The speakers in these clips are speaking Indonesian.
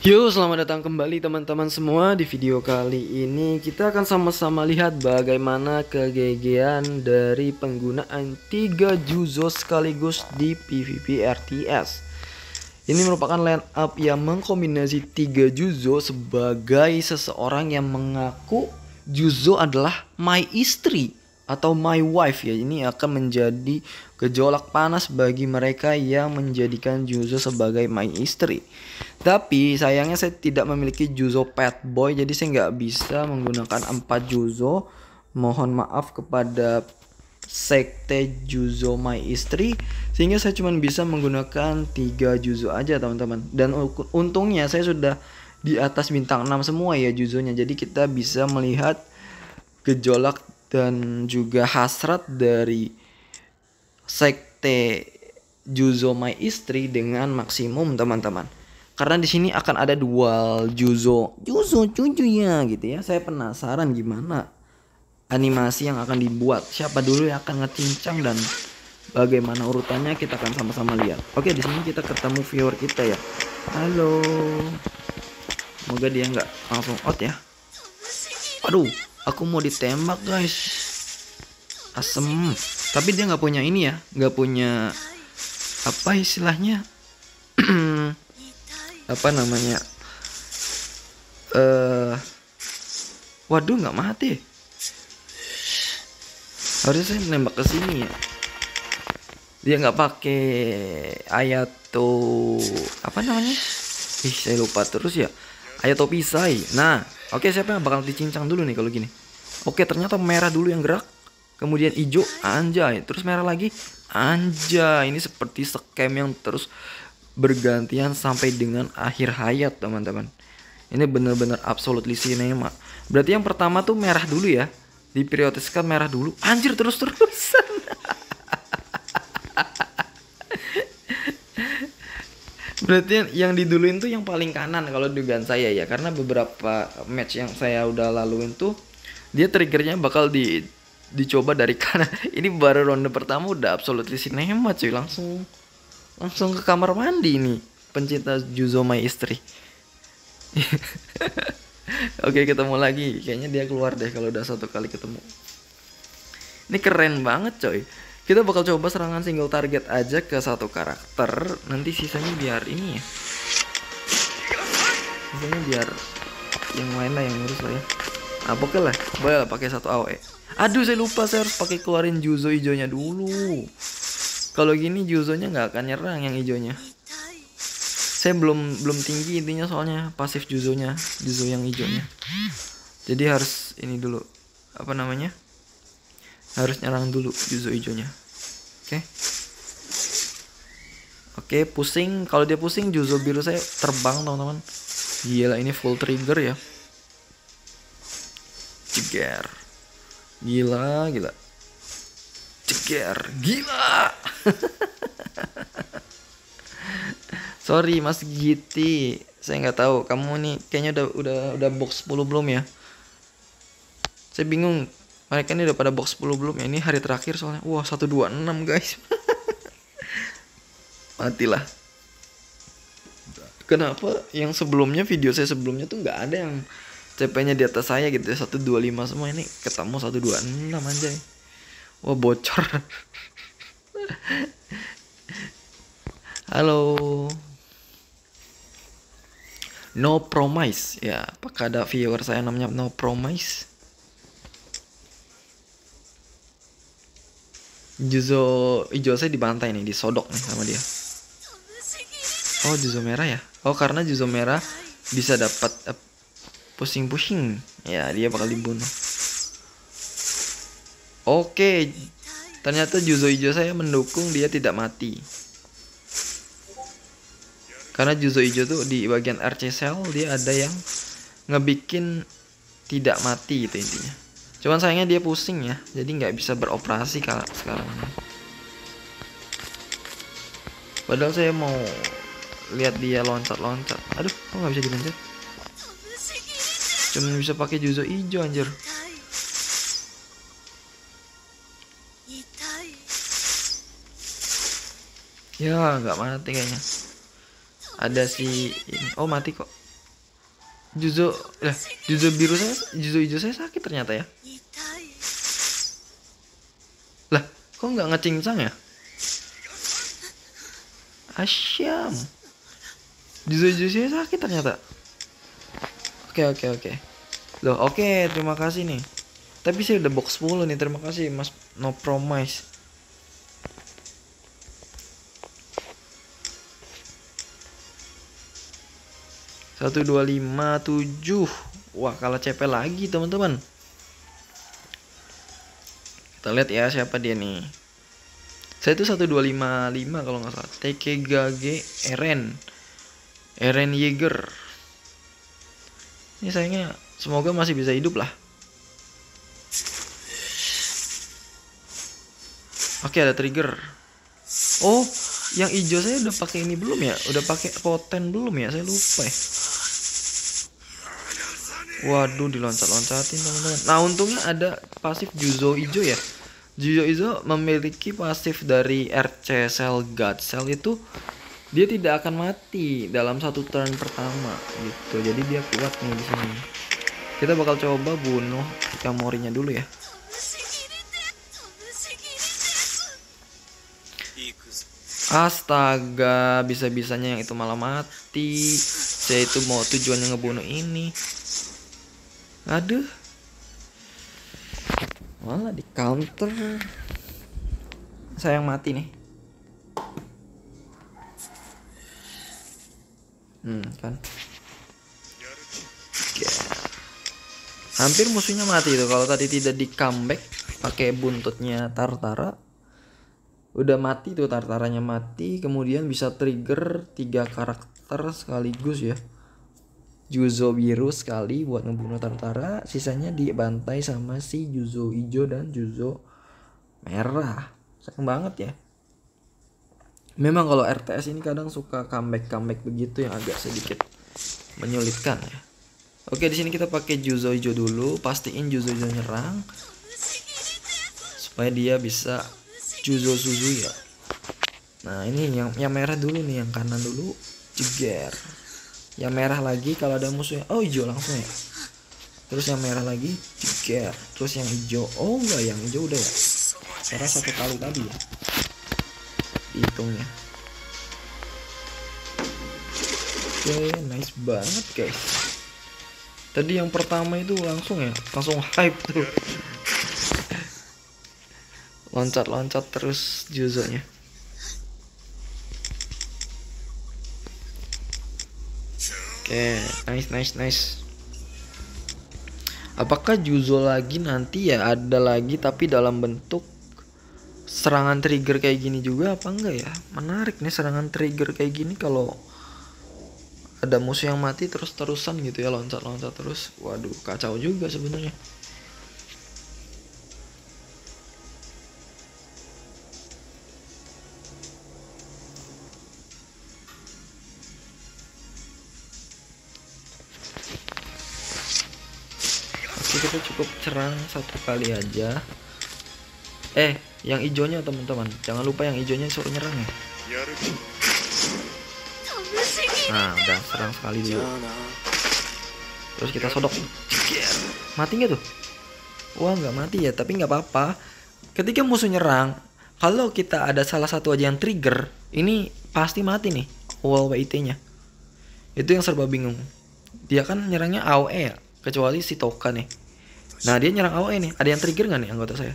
Yo, selamat datang kembali teman-teman semua. Di video kali ini kita akan sama-sama lihat bagaimana kegegean dari penggunaan 3 Juzo sekaligus di PvP RTS. Ini merupakan line up yang mengkombinasi 3 Juzo sebagai seseorang yang mengaku Juzo adalah my istri atau my wife ya. Ini akan menjadi gejolak panas bagi mereka yang menjadikan Juzo sebagai my istri. Tapi sayangnya saya tidak memiliki Juzo Pet Boy, jadi saya nggak bisa menggunakan 4 Juzo. Mohon maaf kepada sekte Juzo my istri, sehingga saya cuma bisa menggunakan 3 Juzo aja teman-teman. Dan untungnya saya sudah di atas bintang 6 semua ya Juzonya, jadi kita bisa melihat gejolak dan juga hasrat dari sekte Juzo my istri dengan maksimum teman-teman. Karena di sini akan ada dual Juzo cucu ya gitu ya. Saya penasaran gimana animasi yang akan dibuat. Siapa dulu yang akan ngecincang dan bagaimana urutannya kita akan sama-sama lihat. Oke, di sini kita ketemu viewer kita ya. Halo. Semoga dia nggak langsung out ya. Aduh, aku mau ditembak guys. Asem. Tapi dia nggak punya ini ya, nggak punya apa istilahnya, apa namanya? Waduh, nggak mati. Harusnya saya menembak ke sini ya. Dia nggak pakai Ayato apa namanya? Saya lupa terus ya. Ayato Pisai. Nah, oke, siapa yang bakal dicincang dulu nih kalau gini? Oke, ternyata merah dulu yang gerak. Kemudian hijau, anjay. Terus merah lagi, anjay. Ini seperti scam yang terus bergantian sampai dengan akhir hayat teman-teman. Ini bener-bener absolutely cinema. Berarti yang pertama tuh merah dulu ya. Diprioritaskan merah dulu. Anjir, terus-terusan. Berarti yang diduluin tuh yang paling kanan kalau dugaan saya ya. Karena beberapa match yang saya udah laluin tuh dia triggernya bakal dicoba dari kanan. Ini baru ronde pertama udah absolutely cinema cuy. Langsung ke kamar mandi nih pencinta Juzo my istri. Oke, ketemu lagi. Kayaknya dia keluar deh kalau udah satu kali ketemu. Ini keren banget coy. Kita bakal coba serangan single target aja ke satu karakter. Nanti sisanya biar ini ya. Sisanya biar yang lain lah yang ngurus lah ya. Nah, pokoknya lah. Boleh lah pakai satu AOE. Aduh, saya lupa saya harus pakai keluarin Juzo hijaunya dulu. Kalau gini Juzonya nggak akan nyerang yang hijaunya. Saya belum tinggi intinya soalnya pasif Juzonya, Juzo yang hijaunya. Jadi harus ini dulu. Apa namanya? Harus nyerang dulu Juzo hijaunya. Oke, pusing. Kalau dia pusing Juzo biru saya terbang teman-teman. Gila, ini full trigger ya. Ceger. Gila. Ceger. Gila. Sorry Mas Giti, saya nggak tahu kamu nih kayaknya udah box 10 belum ya? Saya bingung. Mereka ini udah pada box 10 belum ya? Ini hari terakhir soalnya. Wah, 126 guys. Matilah. Kenapa yang sebelumnya video saya sebelumnya tuh nggak ada yang CP-nya di atas saya gitu ya, 125 semua. Ini ketemu 126 anjay. Wah, bocor. Halo. No Promise ya, apakah ada viewer saya namanya No Promise? Juzo hijau saya dibantai nih, disodok nih sama dia. Oh, Juzo merah ya. Oh, karena Juzo merah bisa dapat pusing-pusing ya, dia bakal dibunuh. Oke, ternyata Juzo hijau saya mendukung dia tidak mati. Karena Juzo hijau tuh di bagian RC cell dia ada yang ngebikin tidak mati gitu intinya. Cuman sayangnya dia pusing ya, jadi nggak bisa beroperasi sekarang. Padahal saya mau lihat dia loncat. Aduh, kok nggak bisa dipencet? Cuman bisa pakai Juzo hijau anjir. Ya nggak mati kayaknya. Ada si ini. Oh, mati kok. Juzo, Juzo biru saya, Juzo hijau saya sakit ternyata ya. Lah, kok nggak ngecincang ya? Asyam. Juzo hijau saya sakit ternyata. Oke. Loh, oke, terima kasih nih. Tapi saya udah box 10 nih, terima kasih Mas No Promise. Satu, 2, 5, 7. Wah, kalah CP lagi teman-teman. Kita lihat ya siapa dia nih. Saya itu 1255 kalau nggak salah. TKGG Eren Yeager. Ini sayangnya semoga masih bisa hidup lah. Oke, ada trigger. Oh, yang hijau saya udah pakai ini belum ya? Udah pakai poten belum ya? Saya lupa ya. Waduh, diloncat-loncatin teman-teman. Nah, untungnya ada pasif Juzo hijau ya. Juzo hijau memiliki pasif dari RC Cell God Cell itu dia tidak akan mati dalam satu turn pertama gitu. Jadi dia kuat nih di sini. Kita bakal coba bunuh Kamorinya dulu ya. Astaga, bisa-bisanya yang itu malah mati. Saya itu mau tujuannya ngebunuh ini. Aduh. Malah di counter. Saya yang mati nih. Kan. Hampir musuhnya mati itu kalau tadi tidak di comeback pakai buntutnya Tartara. Udah mati tuh, Tartaranya mati, kemudian bisa trigger 3 karakter sekaligus ya. Juzo biru sekali buat ngebunuh Tartara, sisanya dibantai sama si Juzo hijau dan Juzo merah. Sayang banget ya. Memang kalau RTS ini kadang suka comeback begitu yang agak sedikit menyulitkan ya. Oke, di sini kita pakai Juzo hijau dulu, pastiin Juzo hijau nyerang supaya dia bisa Juzo Suzu ya. Nah, ini yang merah dulu nih, yang kanan dulu jeger. Yang merah lagi kalau ada musuhnya. Oh, hijau langsung ya. Terus yang merah lagi jeger. Terus yang hijau. Oh enggak, yang hijau udah ya. Karena satu kali tadi ya. Hitungnya. Oke, nice banget guys. Tadi yang pertama itu langsung ya, langsung hype tuh. Loncat-loncat terus Juzo-nya. Oke, nice. Apakah Juzo lagi nanti ya ada lagi tapi dalam bentuk serangan trigger kayak gini juga apa enggak ya? Menarik nih serangan trigger kayak gini kalau ada musuh yang mati terus-terusan gitu ya, loncat-loncat terus. Waduh, kacau juga sebenarnya. Kita cukup serang satu kali aja. Yang hijaunya teman-teman, jangan lupa yang hijaunya suruh nyerang ya. Nah, udah serang sekali dulu. Terus kita sodok. Mati nggak tuh? Wah, nggak mati ya, tapi nggak apa-apa. Ketika musuh nyerang, kalau kita ada salah satu aja yang trigger, ini pasti mati nih. Wall WIT-nya. Itu yang serba bingung. Dia kan nyerangnya AOE ya, kecuali si Toka nih. Nah, dia nyerang AOE nih. Ada yang trigger nggak nih anggota saya?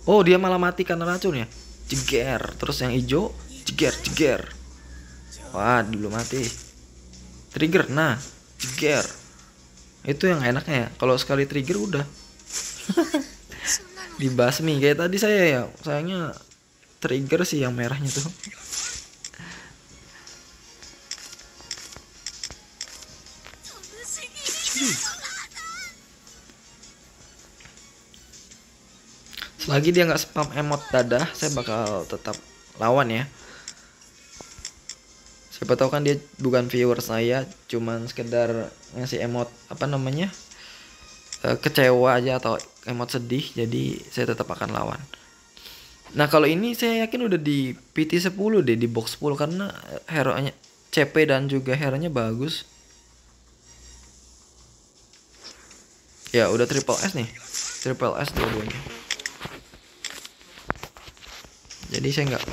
Oh, dia malah mati karena racun ya. Jeger. Terus yang hijau jeger. Wah, dulu mati. Trigger. Nah, jeger. Itu yang enaknya ya. Kalau sekali trigger udah dibasmi kayak tadi saya ya. Sayangnya trigger sih yang merahnya tuh. Selagi dia nggak spam emot dadah, saya bakal tetap lawan ya. Siapa tahu kan dia bukan viewer saya, cuman sekedar ngasih emot apa namanya, kecewa aja atau emot sedih, jadi saya tetap akan lawan. Nah, kalau ini saya yakin udah di PT 10 di box 10 karena hero-nya CP dan juga hero-nya bagus. Ya udah triple S nih, triple S dua-duanya. Jadi saya nggak.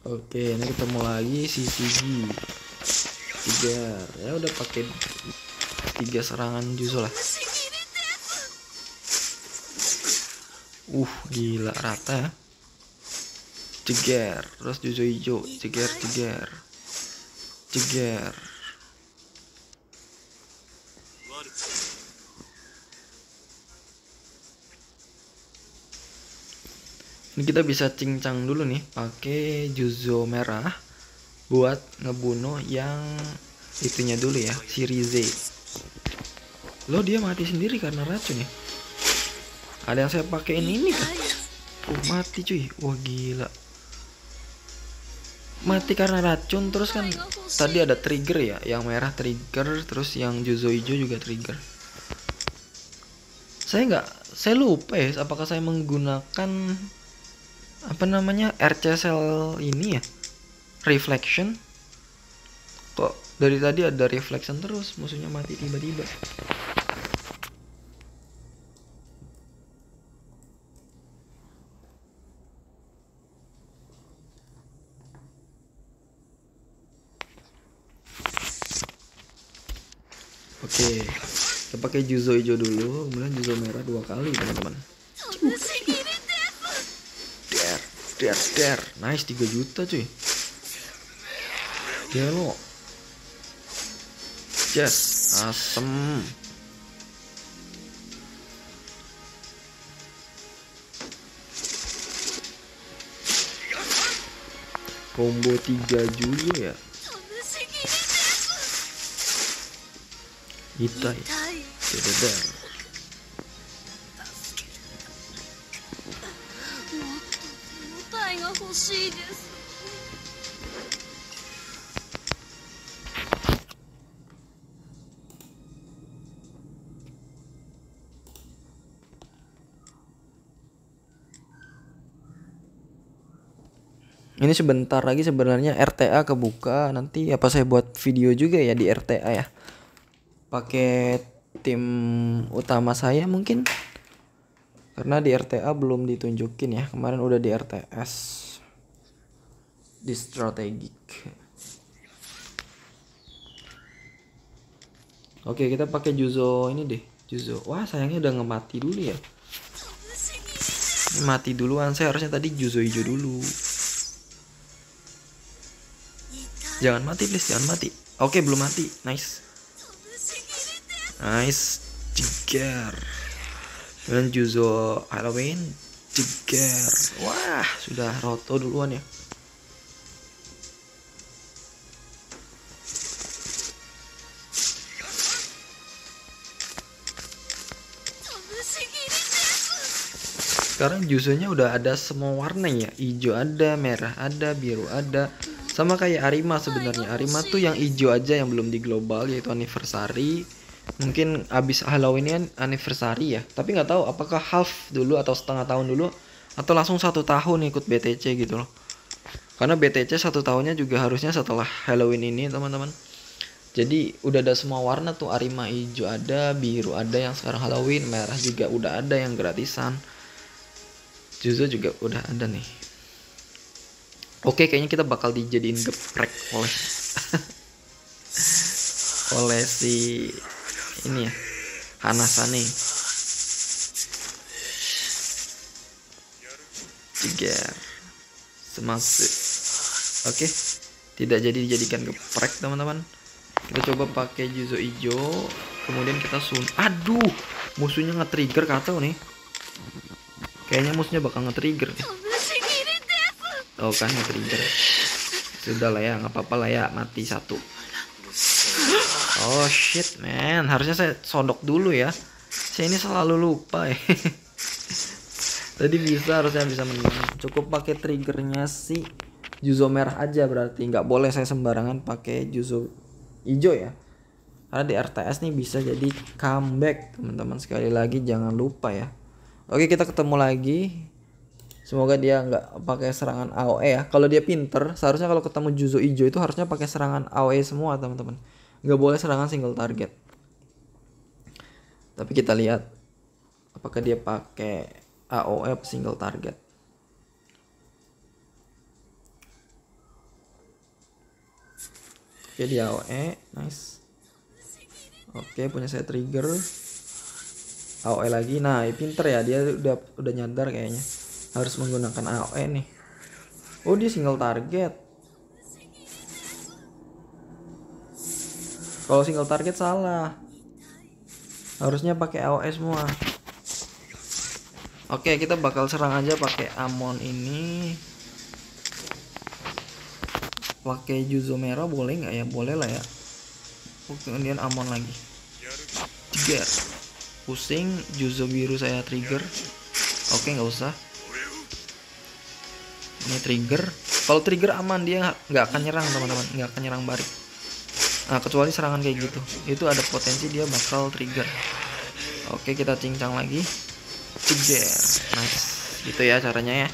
Oke, ini ketemu lagi si Sigi. 3 ya udah pakai 3 serangan justru lah. Gila rata ya. Ceger, terus Juzo hijau, ceger. Ini kita bisa cincang dulu nih pakai Juzo merah buat ngebunuh yang itunya dulu ya, si Rize. Lo dia mati sendiri karena racun ya. Ada yang saya pakein ini kan. Mati cuy. Wah gila. Mati karena racun. Terus kan tadi ada trigger ya, yang merah trigger, terus yang Juzo hijau juga trigger. Saya lupa ya apakah saya menggunakan apa namanya RC cell ini ya, reflection. Kok dari tadi ada reflection terus, musuhnya mati tiba-tiba. Oke, kita pakai Juzo hijau dulu, kemudian Juzo merah 2 kali teman-teman. Der, nice 3 juta cuy. Gelo. Yes, asem. Combo 3 Juzo ya. Itai. Dededer. Ini sebentar lagi sebenarnya RTA kebuka. Nanti apa saya buat video juga ya di RTA ya. Pakai tim utama saya mungkin. Karena di RTA belum ditunjukin ya. Kemarin udah di RTS. Di strategik. Oke, kita pakai Juzo ini deh. Juzo. Wah, sayangnya udah ngemati dulu ya. Ini mati duluan. Saya harusnya tadi Juzo hijau dulu. Jangan mati please, jangan mati. Oke, belum mati. Nice. Ceger. Dan Juzo Halloween ceger. Wah, sudah roto duluan ya. Sekarang Juzonya udah ada semua warna ya. Hijau ada, merah ada, biru ada. Sama kayak Arima sebenarnya. Arima tuh yang hijau aja yang belum di global, yaitu anniversary. Mungkin abis Halloween ini anniversary ya. Tapi nggak tahu apakah half dulu atau setengah tahun dulu atau langsung 1 tahun ikut BTC gitu loh. Karena BTC 1 tahunnya juga harusnya setelah Halloween ini teman-teman. Jadi udah ada semua warna tuh. Arima hijau ada, biru ada yang sekarang Halloween, merah juga udah ada yang gratisan. Juzo juga udah ada nih. Oke, kayaknya kita bakal dijadiin geprek oleh si ini ya, Hanasane. Ceger. Semase. Oke. Tidak jadi dijadikan geprek, teman-teman. Kita coba pakai Juzo hijau, kemudian kita aduh, musuhnya nge-trigger kacau nih. Kayaknya musuhnya bakal nge-trigger nih. Oh kan nge-trigger. Sudah lah ya, nggak apa-apa lah ya, mati 1. Oh shit man, harusnya saya sodok dulu ya. Saya ini selalu lupa ya. Tadi harusnya bisa menang. Cukup pakai triggernya si Juzo merah aja, berarti nggak boleh saya sembarangan pakai Juzo hijau ya. Karena di RTS nih bisa jadi comeback teman-teman, sekali lagi jangan lupa ya. Oke, kita ketemu lagi. Semoga dia nggak pakai serangan AOE ya. Kalau dia pinter, seharusnya kalau ketemu Juzo hijau itu harusnya pakai serangan AOE semua teman-teman. Nggak boleh serangan single target. Tapi kita lihat apakah dia pakai AOE atau single target. Oke, dia AOE, nice. Oke, punya saya trigger. AOE lagi. Nah, pinter ya, dia udah nyadar kayaknya harus menggunakan AOE nih. Oh, dia single target. Kalau single target salah. Harusnya pakai AOE semua. Oke, kita bakal serang aja pakai Amon ini. Pakai Juzo merah boleh nggak ya? Boleh lah ya. Kemudian Amon lagi. Trigger. Pusing. Juzo biru saya trigger. Oke, nggak usah. Ini trigger. Kalau trigger aman, dia nggak akan nyerang teman-teman, nggak akan nyerang balik. Nah, kecuali serangan kayak gitu, itu ada potensi dia bakal trigger. Oke, kita cincang lagi. Trigger. Nice. Gitu ya caranya ya.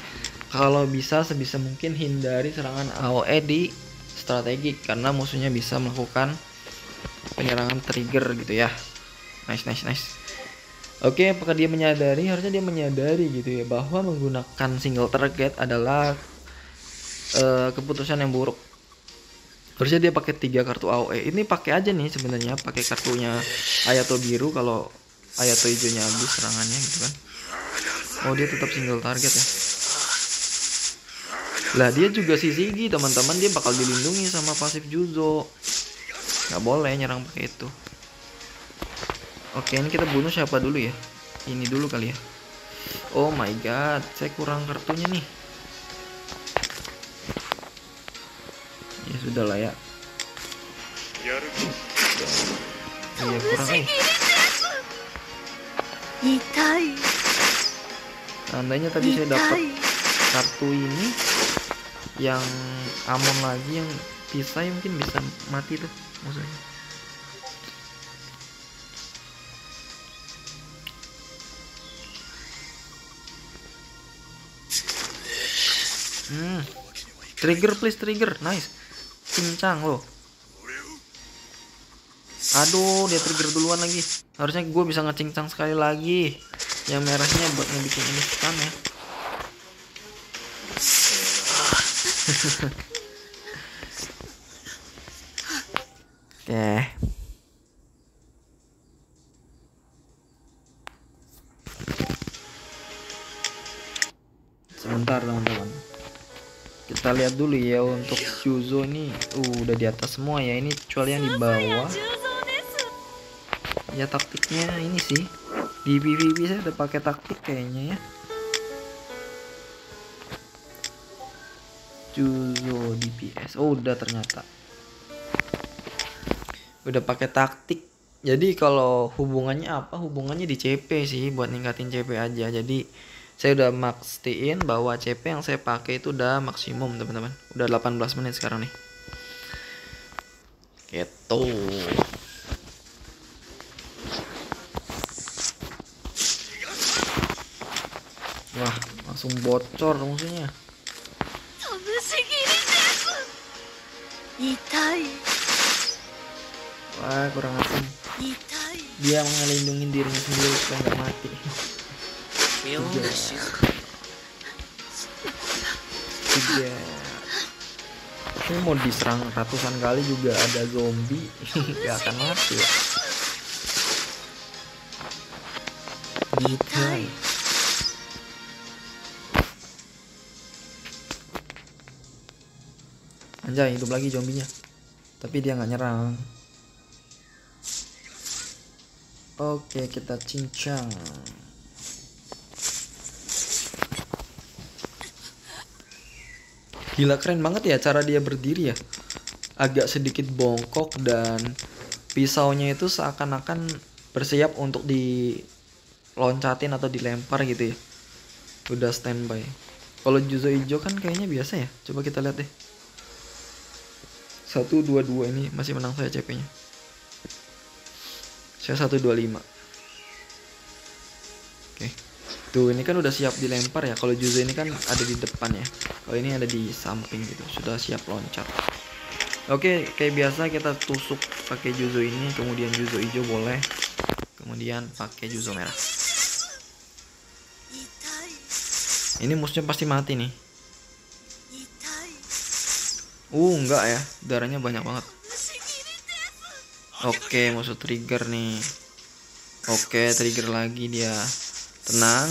Kalau bisa sebisa mungkin hindari serangan AOE di strategi, karena musuhnya bisa melakukan penyerangan trigger gitu ya. Nice. Oke, apakah dia menyadari? Harusnya dia menyadari gitu ya, bahwa menggunakan single target adalah keputusan yang buruk. Harusnya dia pakai 3 kartu AOE. Ini pakai aja nih sebenarnya, pakai kartunya Ayato biru kalau Ayato hijaunya habis serangannya gitu kan. Oh, dia tetap single target ya. Lah, dia juga Shishigi teman-teman, dia bakal dilindungi sama pasif Juzo. Nggak boleh nyerang pakai itu. Oke, ini kita bunuh siapa dulu ya? Ini dulu kali ya. Oh my god, saya kurang kartunya nih. Ya sudah lah ya. Iya, kurang Seandainya tadi saya dapat kartu ini yang Amon lagi, yang pisah, mungkin bisa mati tuh musuhnya. Trigger please, trigger. Nice. Cincang loh. Aduh, dia trigger duluan lagi. Harusnya gue bisa ngecincang sekali lagi. Yang merahnya buat ngebikin ini stun ya. Oke. Sebentar teman-teman. Kita lihat dulu ya untuk Juzo ini udah di atas semua ya, ini kecuali yang di bawah. Ya taktiknya ini sih di PvP saya udah pakai taktik kayaknya ya. Juzo DPS. Oh, udah ternyata. Udah pakai taktik. Jadi kalau hubungannya apa? Hubungannya di CP sih, buat ningkatin CP aja. Jadi saya udah mastiin bahwa CP yang saya pakai itu udah maksimum teman-teman. Udah 18 menit sekarang nih. Gitu. Wah, langsung bocor musuhnya. Wah, kurang asem. Dia ngelindungin dirinya sendiri supaya nggak mati. Tiga. Ini mau diserang ratusan kali juga ada zombie gak akan mati ya. Gitu. Anjay, hidup lagi zombinya. Tapi dia nggak nyerang. Oke, kita cincang. Gila, keren banget ya cara dia berdiri ya. Agak sedikit bongkok dan pisaunya itu seakan-akan bersiap untuk diloncatin atau dilempar gitu ya. Udah standby. Kalau Juzo hijau kan kayaknya biasa ya. Coba kita lihat deh. 122 ini masih menang saya CP-nya. Saya 125. Oke. Tuh ini kan udah siap dilempar ya. Kalau Juzo ini kan ada di depan ya. Kalau ini ada di samping gitu. Sudah siap loncat. Oke, kayak biasa kita tusuk pakai Juzo ini, kemudian Juzo hijau boleh. Kemudian pakai Juzo merah. Ini musuhnya pasti mati nih. Enggak ya. Darahnya banyak banget. Oke, musuh trigger nih. Oke, trigger lagi dia. Tenang,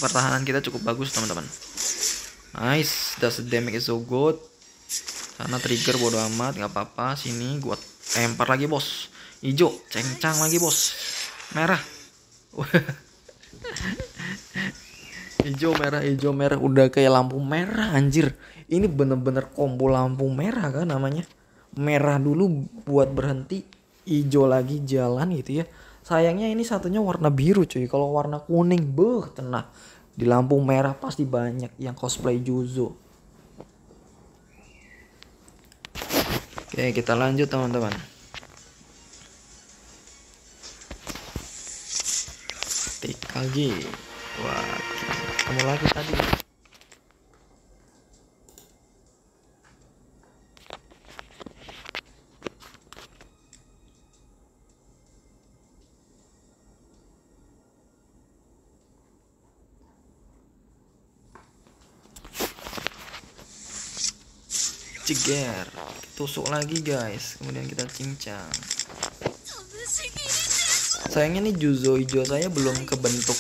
pertahanan kita cukup bagus teman-teman. Nice, that's the damage is so good. Karena trigger bodo amat, nggak apa-apa. Sini gua lempar lagi bos. Hijau, cengcang lagi bos. Merah. Hijau merah udah kayak lampu merah anjir. Ini bener-bener combo lampu merah kan namanya. Merah dulu buat berhenti, hijau lagi jalan gitu ya. Sayangnya ini satunya warna biru cuy. Kalau warna kuning, tenang. Di lampu merah pasti banyak yang cosplay Juzo. Oke, kita lanjut teman-teman. TKG. Wah, ketemu lagi tadi. Ceger, tusuk lagi guys, kemudian kita cincang. Sayangnya nih Juzo hijau saya belum kebentuk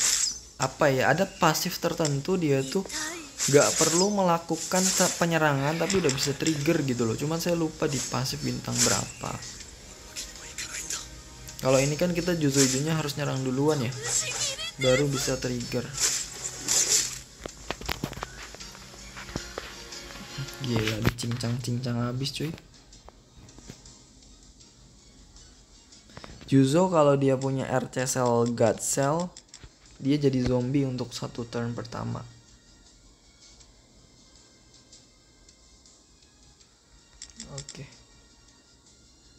apa ya, ada pasif tertentu dia tuh gak perlu melakukan penyerangan tapi udah bisa trigger gitu loh. Cuman saya lupa di pasif bintang berapa. Kalau ini kan kita Juzo hijaunya harus nyerang duluan ya, baru bisa trigger. Gila, dicincang-cincang habis cuy. Juzo kalau dia punya RC Cell God Cell, dia jadi zombie untuk 1 turn pertama. Oke.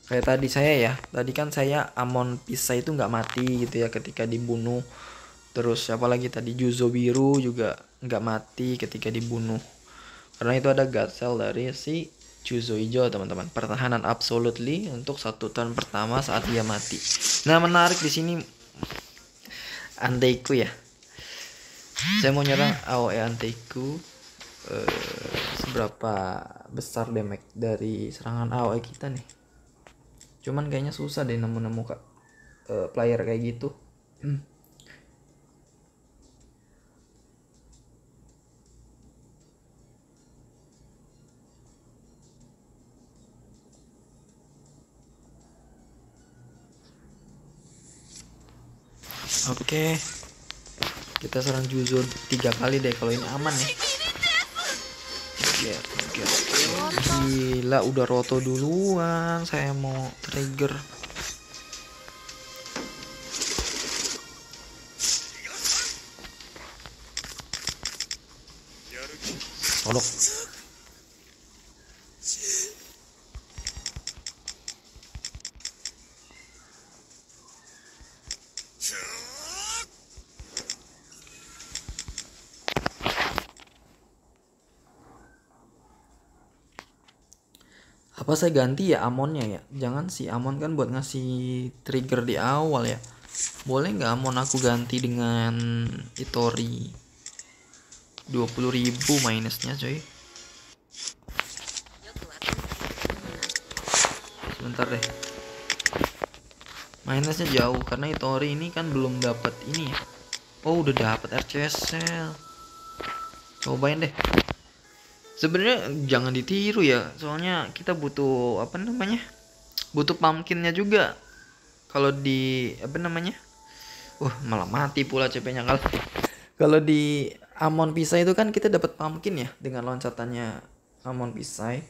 Kayak tadi saya ya, tadi kan saya Amon Pisa itu nggak mati gitu ya ketika dibunuh. Terus siapa lagi tadi, Juzo biru juga nggak mati ketika dibunuh. Karena itu ada God Cell dari si Juzo hijau teman-teman. Pertahanan absolutely untuk 1 turn pertama saat dia mati. Nah menarik di sini Anteiku ya. Saya mau nyerang AOE Anteiku. Seberapa besar damage dari serangan AOE kita nih. Cuman kayaknya susah deh nemu-nemu player kayak gitu. Oke, kita serang Juzo 3 kali deh kalau ini aman nih. Gila, udah roto duluan. Saya mau trigger. Solok. Apa saya ganti ya Amonnya ya? Jangan si Amon kan buat ngasih trigger di awal ya. Boleh nggak Amon aku ganti dengan Itori? 20.000 minusnya coy. Sebentar deh. Minusnya jauh karena Itori ini kan belum dapat ini ya. Oh udah dapat RCSL. Cobain deh. Sebenarnya jangan ditiru ya, soalnya kita butuh apa namanya, butuh pumpkinnya juga. Kalau di apa namanya, malah mati pula CP-nya kalau di Amon Pisai itu kan kita dapat pumpkin ya dengan loncatannya Amon Pisai.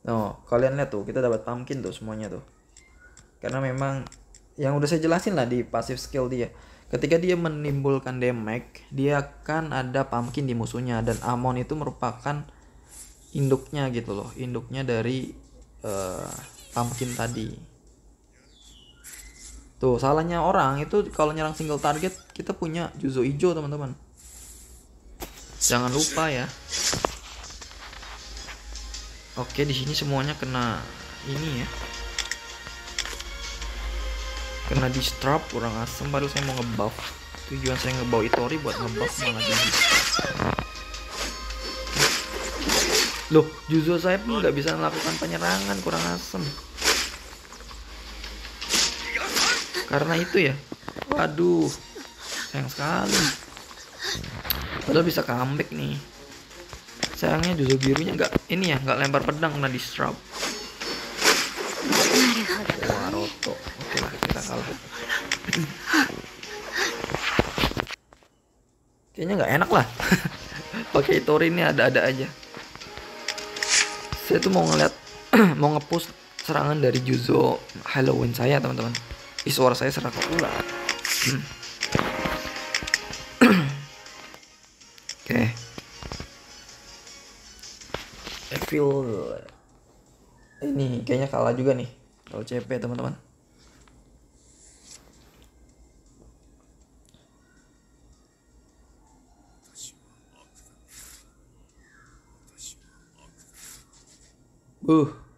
Oh, kalian lihat tuh, kita dapat pumpkin tuh semuanya tuh. Karena memang yang udah saya jelasin lah di passive skill dia. Ketika dia menimbulkan damage, dia akan ada pumpkin di musuhnya, dan Amon itu merupakan induknya gitu loh, induknya dari pumpkin tadi. Tuh, salahnya orang itu kalau nyerang single target, kita punya Juzo hijau teman-teman. Jangan lupa ya. Oke, di sini semuanya kena ini ya. Kena disrupt, kurang asem. Baru saya mau ngebuff. Tujuan saya ngebawa Itori buat ngebuff malah jadi. Loh, Juzo saya pun nggak bisa melakukan penyerangan, kurang asem. Karena itu ya. Waduh, sayang sekali. Padahal bisa comeback nih. Sayangnya Juzo birunya nggak lempar pedang, kena disrupt. Wah, roto. Oke lah, kita kalah. Kayaknya nggak enak lah. Pakai Itori ini ada-ada aja. Saya tuh mau ngeliat mau ngepush serangan dari Juzo Halloween saya teman-teman. Suara saya serak pula. Oke. Feel ini kayaknya kalah juga nih kalau CP teman-teman.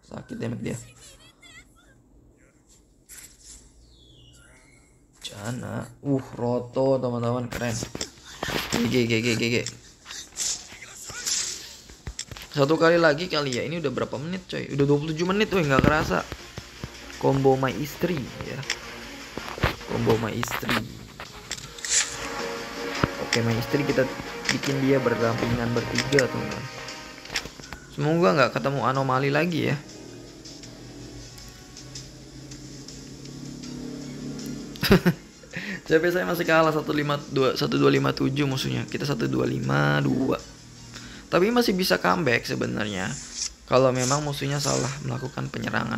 Sakit damage dia. Jana, roto teman-teman, keren. GG. Satu kali lagi kali ya. Ini udah berapa menit coy? Udah 27 menit tuh, nggak kerasa. Combo my istri ya. Combo my istri. Oke, my istri kita bikin dia berdampingan bertiga teman-teman. Semoga nggak ketemu anomali lagi ya. CP saya masih kalah 1257 musuhnya. Kita 1252. Tapi masih bisa comeback sebenarnya kalau memang musuhnya salah melakukan penyerangan.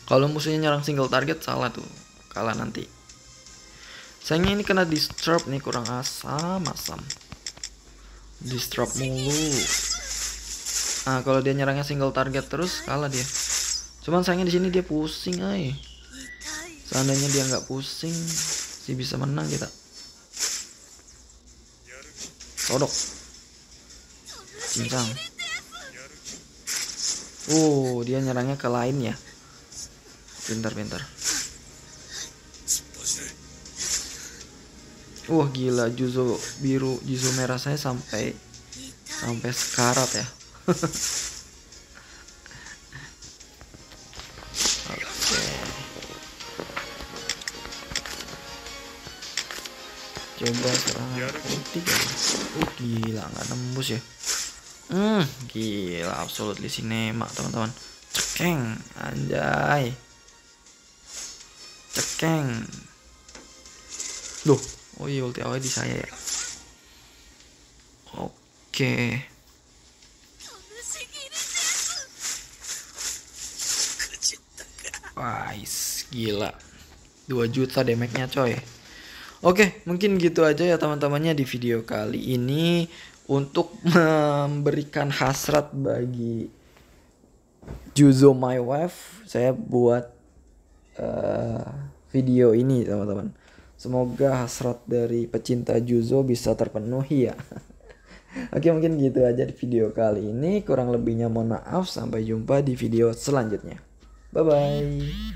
Kalau musuhnya nyerang single target salah tuh, kalah nanti. Sayangnya ini kena disrupt nih, kurang asam. Disrupt mulu. Nah, kalau dia nyerangnya single target terus kalah dia. Cuman sayangnya di sini dia pusing, ay. Seandainya dia nggak pusing, sih bisa menang kita. Sodok. Cincang. Dia nyerangnya ke lain ya. Pintar. Gila, Juzo biru, Juzo merah saya sampai sekarat ya. Coba serangan ulti kan. Gila, nggak nembus ya. Gila, absolutely sinema teman-teman. Cekeng, anjay. Cekeng. Loh, iya, ulti awalnya di saya ya. Oke. Gila. 2 juta damage-nya coy. Oke, mungkin gitu aja ya teman-temannya di video kali ini untuk memberikan hasrat bagi Juzo My Wife. Saya buat video ini teman-teman. Semoga hasrat dari pecinta Juzo bisa terpenuhi ya. Oke, mungkin gitu aja di video kali ini. Kurang lebihnya mohon maaf. Sampai jumpa di video selanjutnya. Bye bye.